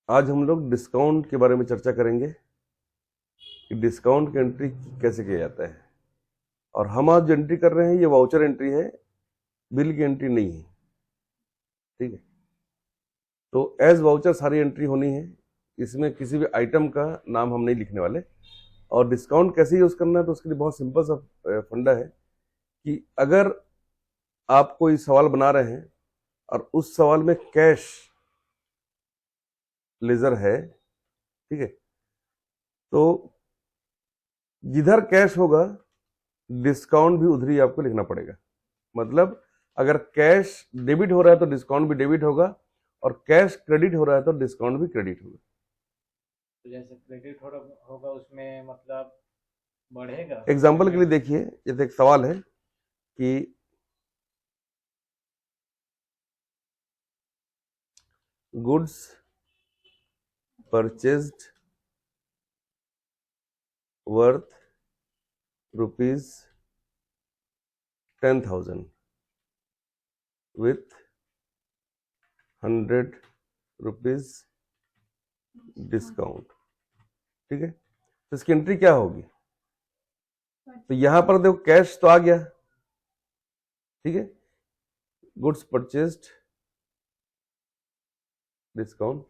आज हम लोग डिस्काउंट के बारे में चर्चा करेंगे कि डिस्काउंट की एंट्री कैसे किया जाता है। और हम आज जो एंट्री कर रहे हैं ये वाउचर एंट्री है, बिल की एंट्री नहीं है। ठीक है, तो एज वाउचर सारी एंट्री होनी है, इसमें किसी भी आइटम का नाम हम नहीं लिखने वाले। और डिस्काउंट कैसे यूज करना है तो उसके लिए बहुत सिंपल सा फंडा है कि अगर आप कोई सवाल बना रहे हैं और उस सवाल में कैश लेजर है, ठीक है, तो जिधर कैश होगा डिस्काउंट भी उधर ही आपको लिखना पड़ेगा। मतलब अगर कैश डेबिट हो रहा है तो डिस्काउंट भी डेबिट होगा, और कैश क्रेडिट हो रहा है तो डिस्काउंट भी क्रेडिट होगा। तो जैसे क्रेडिट होगा उसमें मतलब बढ़ेगा। एग्जाम्पल के लिए देखिए, जैसे एक सवाल है कि goods purchased worth rupees 10,000 with 100 rupees discount. ठीक है, तो इसकी एंट्री क्या होगी? तो यहां पर देखो कैश तो आ गया, ठीक है, goods purchased discount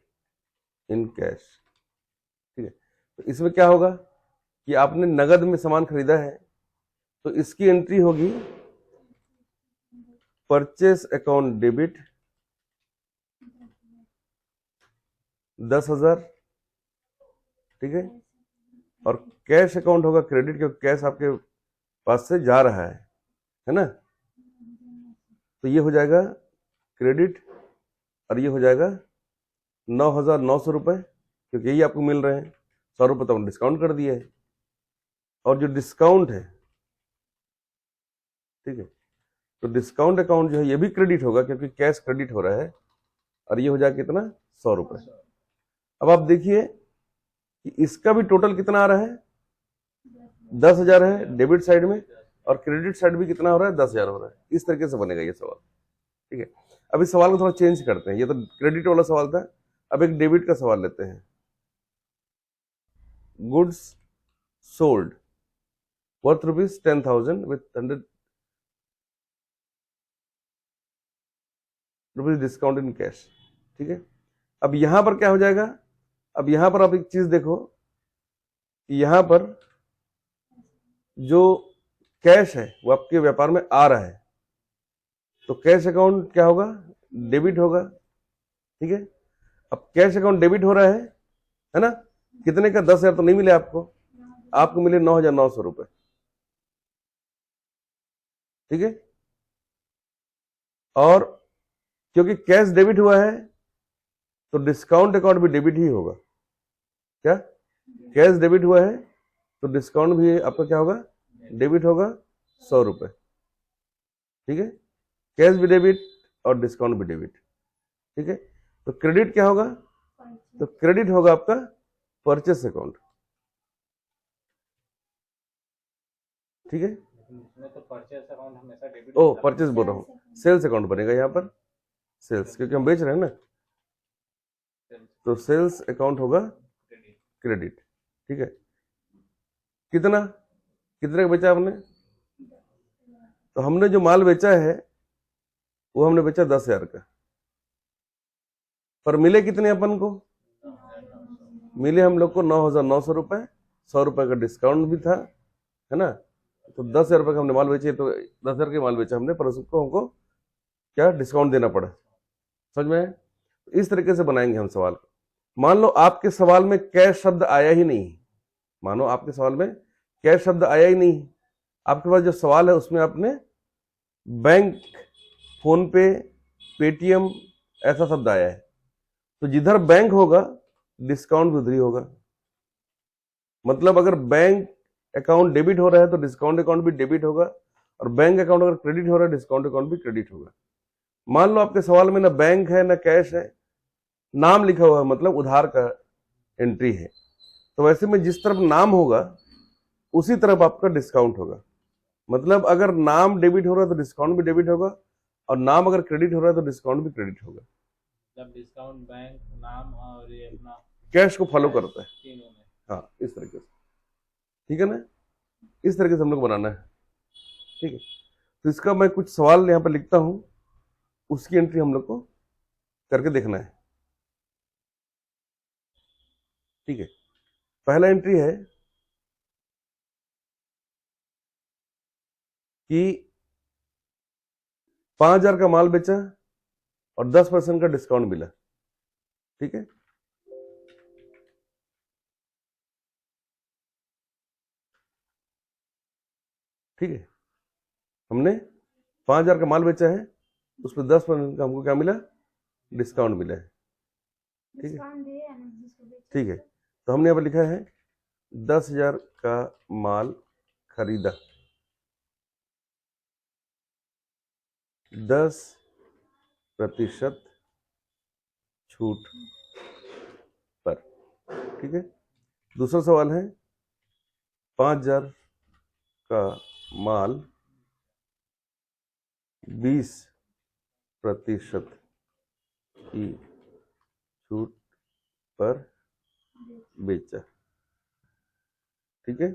in cash. ठीक है, तो इसमें क्या होगा कि आपने नगद में सामान खरीदा है, तो इसकी एंट्री होगी परचेस अकाउंट डेबिट 10,000। ठीक है, और कैश अकाउंट होगा क्रेडिट, क्योंकि कैश आपके पास से जा रहा है ना। तो ये हो जाएगा क्रेडिट और ये हो जाएगा 9,900 रुपये, क्योंकि यही आपको मिल रहे हैं। 100 रुपये तो हम डिस्काउंट कर दिए है। और जो डिस्काउंट है, ठीक है, तो डिस्काउंट अकाउंट जो है ये भी क्रेडिट होगा, क्योंकि कैश क्रेडिट हो रहा है, और ये हो जाएगा कितना? 100 रुपये। अब आप देखिए कि इसका भी टोटल कितना आ रहा है? 10,000 है डेबिट साइड में, और क्रेडिट साइड भी कितना हो रहा है? 10,000 हो रहा है। इस तरीके से बनेगा ये सवाल। ठीक है, अब इस सवाल को थोड़ा चेंज करते हैं। ये तो क्रेडिट वाला सवाल था, अब एक डेबिट का सवाल लेते हैं। Goods sold worth rupees 10,000 with 100 rupees discount in cash. ठीक है, अब यहां पर क्या हो जाएगा? अब यहां पर आप एक चीज देखो, यहां पर जो कैश है वो आपके व्यापार में आ रहा है, तो कैश अकाउंट क्या होगा? डेबिट होगा। ठीक है, अब कैश अकाउंट डेबिट हो रहा है ना। कितने का? 10,000 तो नहीं मिले आपको, आपको मिले 9,900 रुपए। ठीक है, और क्योंकि कैश डेबिट हुआ है तो डिस्काउंट अकाउंट भी डेबिट ही होगा। क्या? कैश डेबिट हुआ है तो डिस्काउंट भी आपका क्या होगा? डेबिट होगा, 100 रुपए। ठीक है, कैश भी डेबिट और डिस्काउंट भी डेबिट। ठीक है, तो क्रेडिट क्या होगा? तो क्रेडिट होगा आपका परचेस अकाउंट। ठीक है, इसमें तो परचेस अकाउंट हमेशा डेबिट ओ होता है। परचेस बोल रहा हूँ, सेल्स अकाउंट बनेगा यहाँ पर। सेल्स, क्योंकि हम बेच रहे हैं ना, तो सेल्स अकाउंट होगा क्रेडिट। ठीक है, कितना? कितने का बेचा हमने? तो हमने जो माल बेचा है वो हमने बेचा 10,000 का, पर मिले कितने अपन को? मिले हम लोग को 9,900 रुपए। 100 रुपए का डिस्काउंट भी था, है ना। तो 10,000 रुपए का हमने माल बेचे, तो 10,000 के माल बेचा हमने, पर उसको हमको क्या डिस्काउंट देना पड़ा। समझ में आया? इस तरीके से बनाएंगे हम सवाल। मान लो आपके सवाल में कैश शब्द आया ही नहीं, मानो आपके सवाल में कैश शब्द आया ही नहीं, आपके पास जो सवाल है उसमें आपने बैंक, फोन पे, पेटीएम ऐसा शब्द आया है, तो जिधर बैंक होगा डिस्काउंट भी उधर ही होगा। मतलब अगर बैंक अकाउंट डेबिट हो रहा है तो डिस्काउंट अकाउंट भी डेबिट होगा, और बैंक अकाउंट अगर क्रेडिट हो रहा है डिस्काउंट अकाउंट भी क्रेडिट होगा। मान लो आपके सवाल में ना बैंक है ना कैश है, नाम लिखा हुआ है, मतलब उधार का एंट्री है, तो वैसे में जिस तरफ नाम होगा उसी तरफ आपका डिस्काउंट होगा। मतलब अगर नाम डेबिट हो रहा है तो डिस्काउंट भी डेबिट होगा, और नाम अगर क्रेडिट हो रहा है तो डिस्काउंट भी क्रेडिट होगा। मतलब डिस्काउंट बैंक नाम और ये अपना कैश को फॉलो करता है। तीनों में। हाँ, इस तरीके से, ठीक है ना, इस तरीके से हम लोग बनाना है, ठीक है। तो इसका मैं कुछ सवाल यहाँ पर लिखता हूँ, उसकी एंट्री हम लोग को करके देखना है, ठीक है। पहला एंट्री है कि 5,000 का माल बेचा और 10% का डिस्काउंट मिला, ठीक है। ठीक है, हमने 5,000 का माल बेचा है, उस पर 10% का हमको क्या मिला, डिस्काउंट मिला है, ठीक है। ठीक है, तो हमने यहाँ पर लिखा है 10,000 का माल खरीदा, 10% छूट पर, ठीक है। दूसरा सवाल है 5,000 का माल 20% की छूट पर बेचा, ठीक है।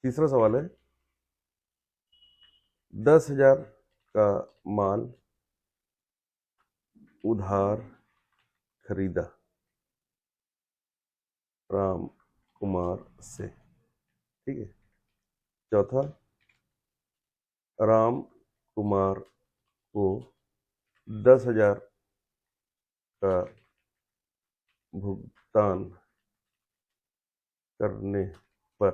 तीसरा सवाल है 10,000 का माल उधार खरीदा राम कुमार से, ठीक है। चौथा, राम कुमार को 10,000 का भुगतान करने पर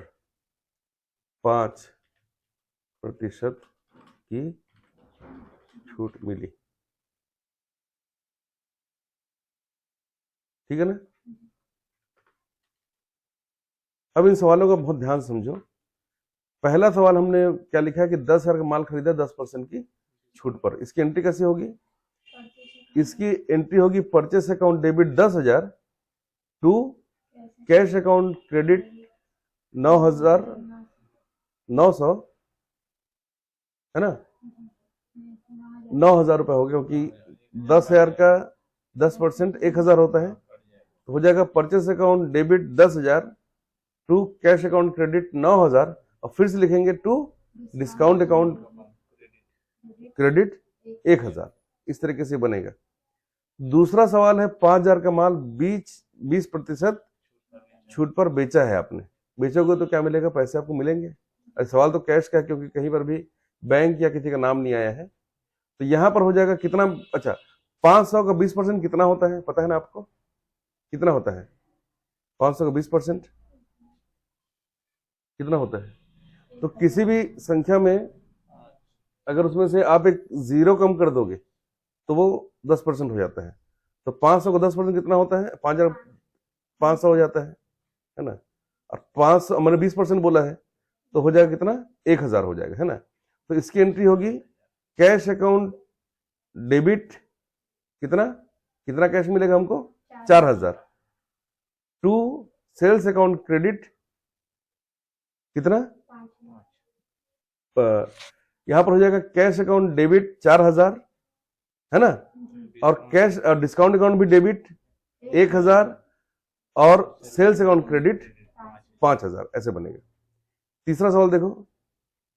5% की छूट मिली, ठीक है ना। अब इन सवालों का बहुत ध्यान समझो। पहला सवाल हमने क्या लिखा है कि 10,000 का माल खरीदा 10% की छूट पर, इसकी एंट्री कैसे होगी, इसकी एंट्री होगी purchase account debit 10,000 to cash account credit 9,900, है ना, 9,000 रुपए हो गया, क्योंकि 10,000 का 10% 1,000 होता है, तो हो जाएगा purchase account debit 10,000 to cash account credit 9,000, और फिर से लिखेंगे टू डिस्काउंट अकाउंट क्रेडिट 1,000, इस तरीके से बनेगा। दूसरा सवाल है 5,000 का माल 20% छूट पर बेचा है आपने, बेचोगे तो क्या मिलेगा, पैसे आपको मिलेंगे। सवाल तो कैश का है क्योंकि कहीं पर भी बैंक या किसी का नाम नहीं आया है, तो यहां पर हो जाएगा कितना, अच्छा 500 का 20% कितना होता है, पता है ना आपको कितना होता है, 500 का 20% कितना होता है। तो किसी भी संख्या में अगर उसमें से आप एक जीरो कम कर दोगे तो वो 10% हो जाता है, तो 500 का 10% कितना होता है, 5,500 हो जाता है ना, और 500 मैंने 20% बोला है तो हो जाएगा कितना, 1,000 हो जाएगा, है ना। तो इसकी एंट्री होगी कैश अकाउंट डेबिट, कितना कितना कैश मिलेगा हमको, 4,000 टू सेल्स अकाउंट क्रेडिट कितना, यहां पर हो जाएगा कैश अकाउंट डेबिट 4,000, है ना, और कैश डिस्काउंट अकाउंट भी डेबिट 1,000 और सेल्स अकाउंट क्रेडिट 5,000, ऐसे बनेगा। तीसरा सवाल देखो,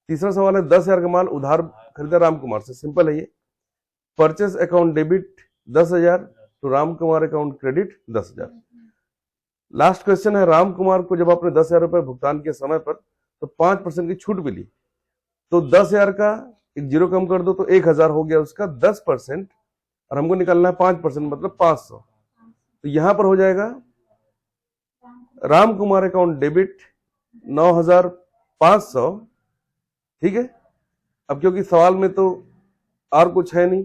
तीसरा सवाल है 10,000 का माल उधार खरीदा राम कुमार से, सिंपल है ये, परचेस अकाउंट डेबिट 10,000 तो Ram Kumar account credit 10,000। Last question है राम कुमार को जब आपने 10,000 रुपए भुगतान किए समय पर तो 5% की छूट मिली, तो 10,000 का एक जीरो कम कर दो तो 1,000 हो गया उसका 10%, और हमको निकालना है 5% मतलब 500, तो यहां पर हो जाएगा राम कुमार अकाउंट डेबिट 9,500, ठीक है। अब क्योंकि सवाल में तो और कुछ है नहीं,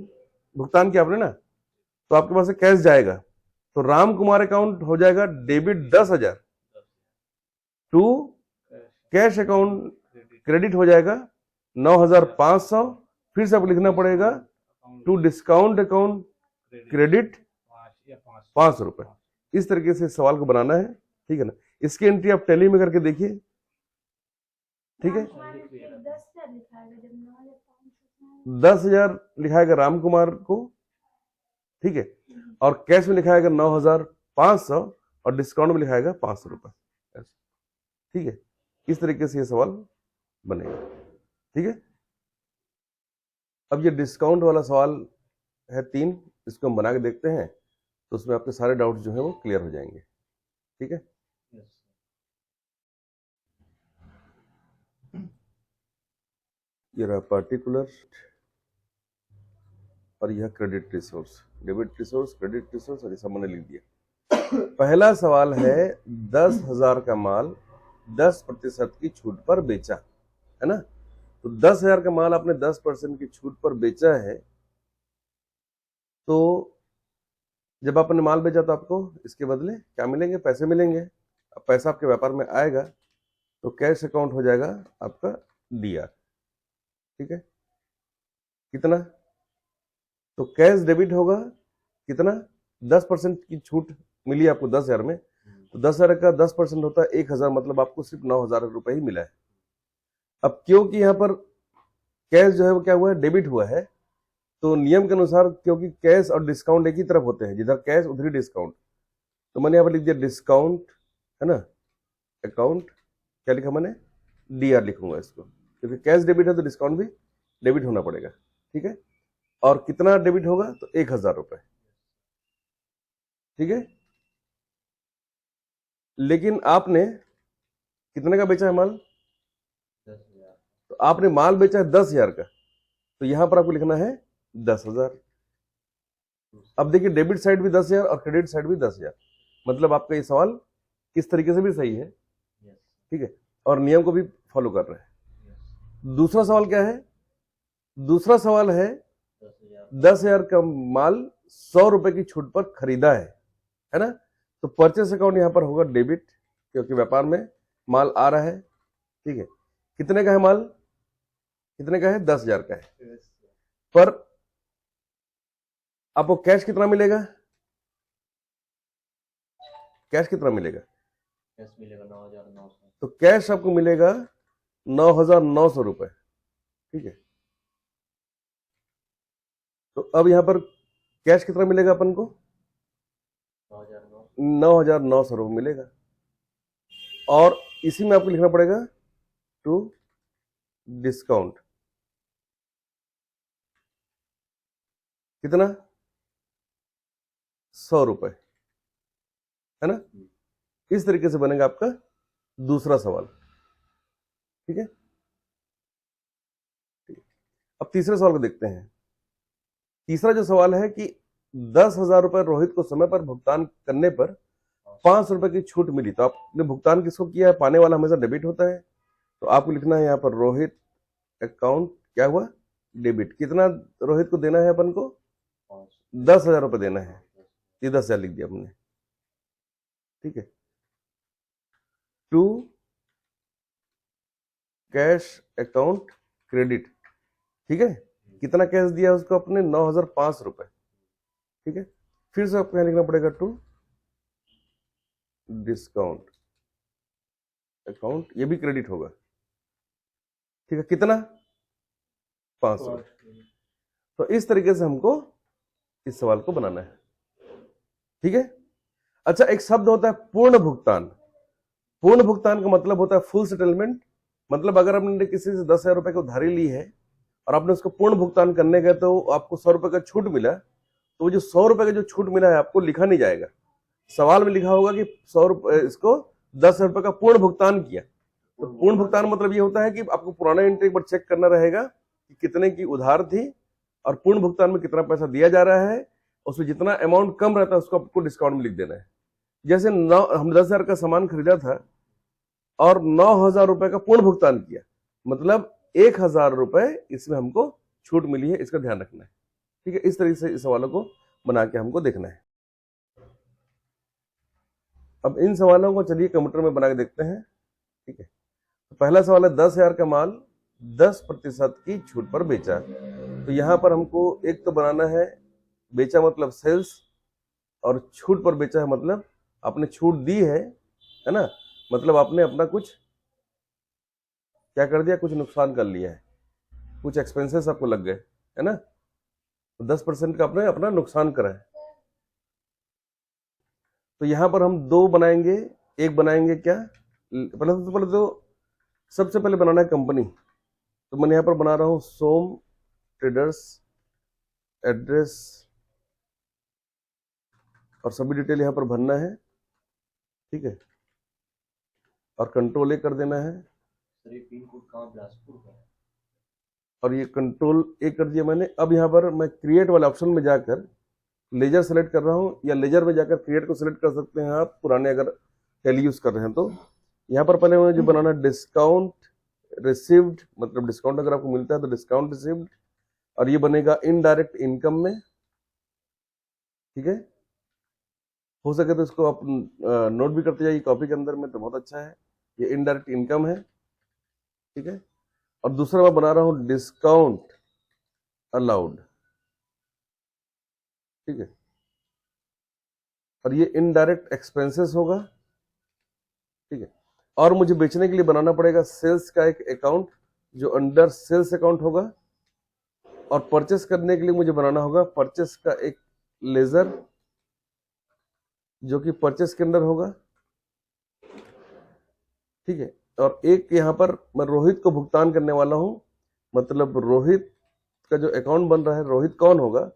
भुगतान किया आपने ना, तो आपके पास से कैश जाएगा, तो राम कुमार अकाउंट हो जाएगा debit 10,000 to cash account credit हो जाएगा 9,500, फिर से आपको लिखना पड़ेगा टू डिस्काउंट अकाउंट क्रेडिट 500 रुपए। इस तरीके से सवाल को बनाना है, ठीक है ना। इसकी एंट्री आप टैली में करके देखिए, ठीक है। 10,000 लिखाएगा राम कुमार को, ठीक है, और कैश में लिखाएगा 9,500 और डिस्काउंट में लिखाएगा 500 रुपए, ठीक है। इस तरीके से ये सवाल बनेगा, ठीक है। अब ये डिस्काउंट वाला सवाल है 3, इसको हम बना के देखते हैं, तो उसमें आपके सारे डाउट जो है वो क्लियर हो जाएंगे, ठीक है। ये रहा पार्टिकुलर और यह credit resource, debit resource, credit resource, और ये सब मैंने लिख दिया। पहला सवाल है 10,000 का माल 10% की छूट पर बेचा, है ना। तो 10,000 का माल आपने 10% की छूट पर बेचा है, तो जब आपने माल बेचा तो आपको इसके बदले क्या मिलेंगे, पैसे मिलेंगे। अब पैसा आपके व्यापार में आएगा तो कैश अकाउंट हो जाएगा आपका DR, ठीक है। कितना, तो कैश डेबिट होगा कितना, 10% की छूट मिली आपको 10,000 में, तो 10,000 का 10% होता है 1,000, मतलब आपको सिर्फ 9,000 रुपए ही मिला है। अब क्योंकि यहाँ पर कैश जो है वो क्या हुआ है, डेबिट हुआ है, तो नियम के अनुसार क्योंकि कैश और डिस्काउंट एक ही तरफ होते हैं, जिधर कैश उधर ही डिस्काउंट, तो मैंने यहाँ पर लिख दिया डिस्काउंट, है ना, अकाउंट, क्या लिखा मैंने, DR लिखूंगा इसको, क्योंकि कैश डेबिट है तो डिस्काउंट भी डेबिट होना पड़ेगा, ठीक है। और कितना डेबिट होगा, तो 1,000 रुपए, ठीक है। लेकिन आपने कितने का बेचा है माल, 10,000। तो आपने माल बेचा है 10,000 का, तो यहां पर आपको लिखना है 10,000। अब देखिए डेबिट साइड भी 10,000 और क्रेडिट साइड भी 10,000, मतलब आपका ये सवाल इस तरीके से भी सही है, ठीक है, और नियम को भी फॉलो कर रहे हैं। दूसरा सवाल क्या है, दूसरा सवाल है 10,000 का माल 100 रुपए की छूट पर खरीदा है ना। तो परचेस अकाउंट यहां पर होगा डेबिट, क्योंकि व्यापार में माल आ रहा है, ठीक है। कितने का है माल, कितने का है, 10,000 का है, पर आपको कैश कितना मिलेगा, कैश कितना मिलेगा, कैश मिलेगा 9,900। तो कैश आपको मिलेगा 9,900 रुपए, ठीक है। तो अब यहां पर कैश कितना मिलेगा अपन को, 9,900 रुपये मिलेगा, और इसी में आपको लिखना पड़ेगा टू डिस्काउंट, कितना, 100 रुपए, है ना। इस तरीके से बनेगा आपका दूसरा सवाल, ठीक है। अब तीसरे सवाल को देखते हैं। तीसरा जो सवाल है कि 10,000 रुपए रोहित को समय पर भुगतान करने पर 500 रुपए की छूट मिली, तो आपने भुगतान किसको किया है, पाने वाला हमेशा डेबिट होता है, तो आपको लिखना है यहाँ पर रोहित अकाउंट क्या हुआ, डेबिट। कितना रोहित को देना है अपन को, 10,000 रुपए देना है, ये 10,000 लिख दिया हमने, ठीक है। टू कैश अकाउंट क्रेडिट, ठीक है। कितना कैश दिया उसको अपने, 9,500 रुपए, ठीक है। फिर से आपको यहां लिखना पड़ेगा टू डिस्काउंट अकाउंट, ये भी क्रेडिट होगा, ठीक है। कितना, 500। तो इस तरीके से हमको इस सवाल को बनाना है, ठीक है। अच्छा, एक शब्द होता है पूर्ण भुगतान। पूर्ण भुगतान का मतलब होता है फुल सेटलमेंट, मतलब अगर आपने किसी से 10,000 रुपए की उधारी ली है और आपने उसको पूर्ण भुगतान करने गए तो आपको 100 रुपए का छूट मिला, तो वो जो 100 रुपए का जो छूट मिला है आपको लिखा नहीं जाएगा, सवाल में लिखा होगा कि 100 रुपए, इसको 10,000 रुपए का पूर्ण भुगतान किया। तो पूर्ण भुगतान मतलब ये होता है कि आपको पुराना एंट्री एक बार चेक करना रहेगा कि कितने की उधार थी और पूर्ण भुगतान में कितना पैसा दिया जा रहा है, उसमें जितना अमाउंट कम रहता है उसको आपको डिस्काउंट में लिख देना है। जैसे हम 10,000 का सामान खरीदा था और 9,000 रुपए का पूर्ण भुगतान किया, मतलब 1,000 रुपए इसमें हमको छूट मिली है, इसका ध्यान रखना है, ठीक है। इस तरीके से इस सवालों को बना के हमको देखना है। अब इन सवालों को चलिए कंप्यूटर में बना के देखते हैं, ठीक है। तो पहला सवाल है 10,000 का माल 10% की छूट पर बेचा, तो यहां पर हमको एक तो बनाना है बेचा मतलब सेल्स, और छूट पर बेचा है मतलब आपने छूट दी है ना, मतलब आपने अपना कुछ क्या कर दिया, कुछ नुकसान कर लिया है, कुछ एक्सपेंसेस आपको लग गए, है ना, तो 10% का आपने अपना नुकसान करा है। तो यहां पर हम दो बनाएंगे, एक बनाएंगे क्या, पहले तो सबसे पहले बनाना है कंपनी। तो मैं यहां पर बना रहा हूं सोम ट्रेडर्स, एड्रेस और सभी डिटेल यहां पर भरना है, ठीक है, और कंट्रोल ए कर देना है। सर ये पिन कोड कहाँ बिलासपुर का है? और ये कंट्रोल ए कर दिया मैंने। अब यहाँ पर मैं क्रिएट वाले ऑप्शन में जाकर लेजर सेलेक्ट कर रहा हूँ, या लेजर में जाकर क्रिएट को सिलेक्ट कर सकते हैं आप, पुराने अगर टैली यूज कर रहे हैं तो। यहाँ पर पहले मुझे बनाना डिस्काउंट रिसीव्ड, मतलब डिस्काउंट अगर आपको मिलता है तो डिस्काउंट रिसीव्ड, और ये बनेगा इनडायरेक्ट इनकम में, ठीक है। हो सके तो इसको आप नोट भी करते जाइए कॉपी के अंदर में, तो बहुत अच्छा है। ये इनडायरेक्ट इनकम है, ठीक है। और दूसरा मैं बना रहा हूं डिस्काउंट अलाउड, ठीक है, और ये इनडायरेक्ट एक्सपेंसेस होगा, ठीक है। और मुझे बेचने के लिए बनाना पड़ेगा सेल्स का एक अकाउंट जो अंडर सेल्स अकाउंट होगा, और परचेस करने के लिए मुझे बनाना होगा परचेस का एक लेजर जो कि परचेस के अंदर होगा, ठीक है। और एक यहां पर मैं रोहित को भुगतान करने वाला हूं, मतलब रोहित का जो अकाउंट बन रहा है, रोहित कौन होगा,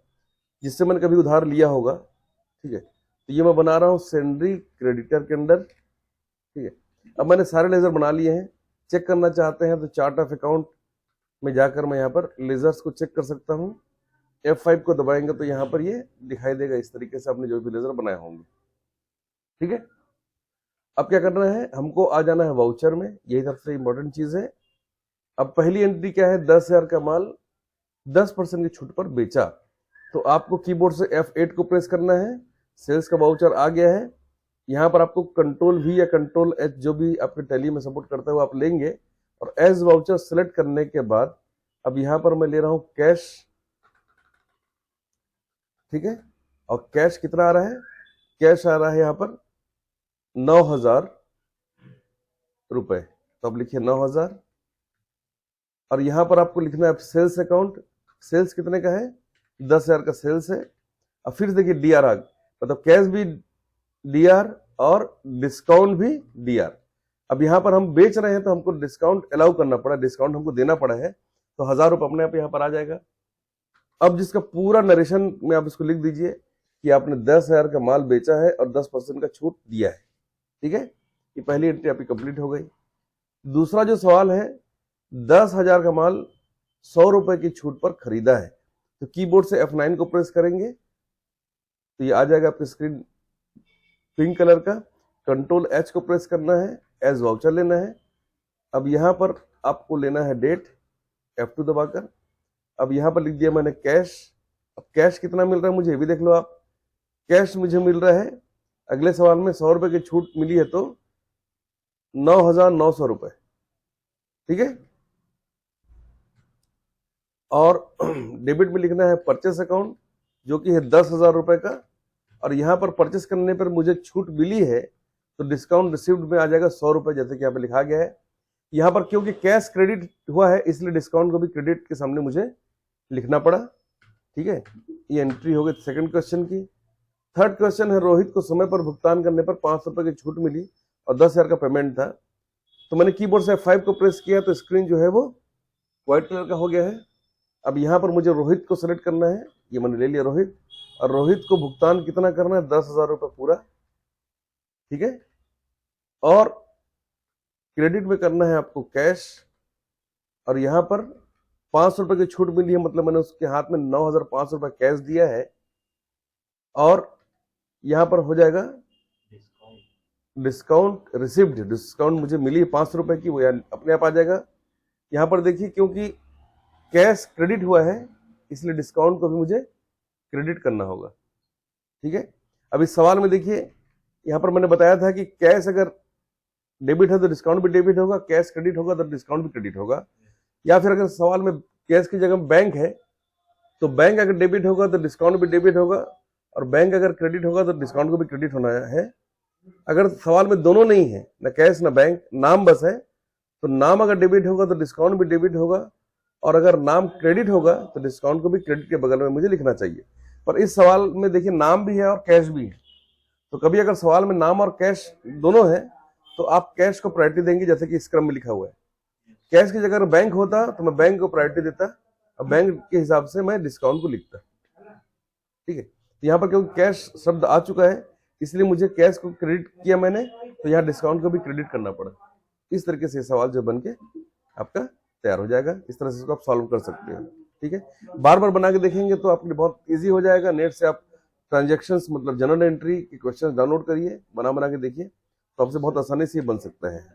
जिससे मैंने कभी उधार लिया होगा, ठीक है। तो ये मैं बना रहा हूं सेंड्री क्रेडिटर के अंदर, ठीक है। अब मैंने सारे लेजर बना लिए हैं। चेक करना चाहते हैं तो चार्ट ऑफ अकाउंट में जाकर मैं यहाँ पर लेजर्स को चेक कर सकता हूँ। F5 को दबाएंगे तो यहाँ पर ये दिखाई देगा इस तरीके से आपने जो भी लेजर बनाए होंगे, ठीक है। अब क्या करना है, हमको आ जाना है वाउचर में, यही सबसे इंपॉर्टेंट चीज है। अब पहली एंट्री क्या है, 10,000 का माल 10% की छूट पर बेचा। तो आपको कीबोर्ड से F8 को प्रेस करना है। सेल्स का वाउचर आ गया है। यहाँ पर आपको कंट्रोल V या कंट्रोल H जो भी आपके टैली में सपोर्ट करता है वो आप लेंगे, और एज वाउचर सेलेक्ट करने के बाद अब यहाँ पर मैं ले रहा हूं कैश, ठीक है। और कैश कितना आ रहा है, कैश आ रहा है यहाँ पर 9,000 रुपए। तो अब लिखिए 9,000, और यहाँ पर आपको लिखना है सेल्स अकाउंट। सेल्स कितने का है, 10,000 का सेल्स है। अब फिर देखिए डीआर आ, मतलब कैश भी डीआर और डिस्काउंट भी डीआर। अब यहाँ पर हम बेच रहे हैं तो हमको डिस्काउंट अलाउ करना पड़ा, डिस्काउंट हमको देना पड़ा है, तो 1,000 रुपये अपने आप यहाँ पर आ जाएगा। अब जिसका पूरा नरेशन में आप इसको लिख दीजिए कि आपने 10,000 का माल बेचा है और 10% का छूट दिया है, ठीक है। ये पहली एंट्री आपकी कंप्लीट हो गई। दूसरा जो सवाल है, 10,000 का माल 100 रुपए की छूट पर खरीदा है, तो कीबोर्ड से F9 को प्रेस करेंगे तो ये आ जाएगा आपकी स्क्रीन पिंक कलर का। कंट्रोल H को प्रेस करना है, एज वाउचर लेना है। अब यहां पर आपको लेना है डेट, F2 दबाकर। अब यहां पर लिख दिया मैंने कैश। अब कैश कितना मिल रहा है मुझे ये भी देख लो आप। कैश मुझे मिल रहा है, अगले सवाल में 100 रुपए की छूट मिली है तो 9,900 रुपए, ठीक है। और डेबिट में लिखना है परचेस अकाउंट जो कि है 10,000 रुपए का, और यहां पर परचेस करने पर मुझे छूट मिली है तो डिस्काउंट रिसीव्ड में आ जाएगा 100 रुपए, जैसे कि यहाँ पे लिखा गया है। यहाँ पर क्योंकि कैश क्रेडिट हुआ है इसलिए डिस्काउंट को भी क्रेडिट के सामने मुझे लिखना पड़ा, ठीक है। ये एंट्री हो गई सेकंड क्वेश्चन की। थर्ड क्वेश्चन है, रोहित को समय पर भुगतान करने पर 500 रुपए की छूट मिली और 10,000 का पेमेंट था। तो मैंने कीबोर्ड से F5 को प्रेस किया तो स्क्रीन जो है वो व्हाइट कलर का हो गया है। अब यहाँ पर मुझे रोहित को सेलेक्ट करना है, ये मैंने ले लिया रोहित, और रोहित को भुगतान कितना करना है, 10,000 रुपये पूरा, ठीक है। और क्रेडिट में करना है आपको कैश, और यहाँ पर 500 रुपए की छूट मिली है, मतलब मैंने उसके हाथ में 9,500 रुपए कैश दिया है, और यहाँ पर हो जाएगा डिस्काउंट रिसिव्ड। डिस्काउंट मुझे मिली है 500 रुपए की, वो अपने आप आ जाएगा। यहाँ पर देखिए क्योंकि कैश क्रेडिट हुआ है इसलिए डिस्काउंट को भी मुझे क्रेडिट करना होगा, ठीक है। अब इस सवाल में देखिए यहाँ पर मैंने बताया था कि कैश अगर डेबिट है तो डिस्काउंट भी डेबिट होगा, कैश क्रेडिट होगा तो डिस्काउंट भी क्रेडिट होगा। या फिर अगर सवाल में कैश की जगह बैंक है तो बैंक अगर डेबिट होगा तो डिस्काउंट भी डेबिट होगा, और बैंक अगर क्रेडिट होगा तो डिस्काउंट को भी क्रेडिट होना है। अगर सवाल में दोनों नहीं है, न कैश न बैंक, नाम बस है, तो नाम अगर डेबिट होगा तो डिस्काउंट भी डेबिट होगा, और अगर नाम क्रेडिट होगा तो डिस्काउंट को भी क्रेडिट के बगल में मुझे लिखना चाहिए। पर इस सवाल में देखिए नाम भी है और कैश भी है, तो कभी अगर सवाल में नाम और कैश दोनों है तो आप कैश को प्रायोरिटी देंगे, जैसे कि इस क्रम में लिखा हुआ है। कैश की जगह अगर बैंक होता तो मैं बैंक को प्रायोरिटी देता और बैंक के हिसाब से मैं डिस्काउंट को लिखता। ठीक है, तो यहाँ पर क्योंकि कैश शब्द आ चुका है इसलिए मुझे कैश को क्रेडिट किया मैंने, तो यहाँ डिस्काउंट को भी क्रेडिट करना पड़ा। इस तरीके से सवाल जो बन के आपका तैयार हो जाएगा। इस तरह से इसको आप सॉल्व कर सकते हैं। ठीक है, बार बार बना के देखेंगे तो आपके लिए बहुत इजी हो जाएगा। नेट से आप ट्रांजैक्शंस मतलब जनरल एंट्री के क्वेश्चन डाउनलोड करिए, बना के देखिए, तो आपसे बहुत आसानी से ये बन सकता है।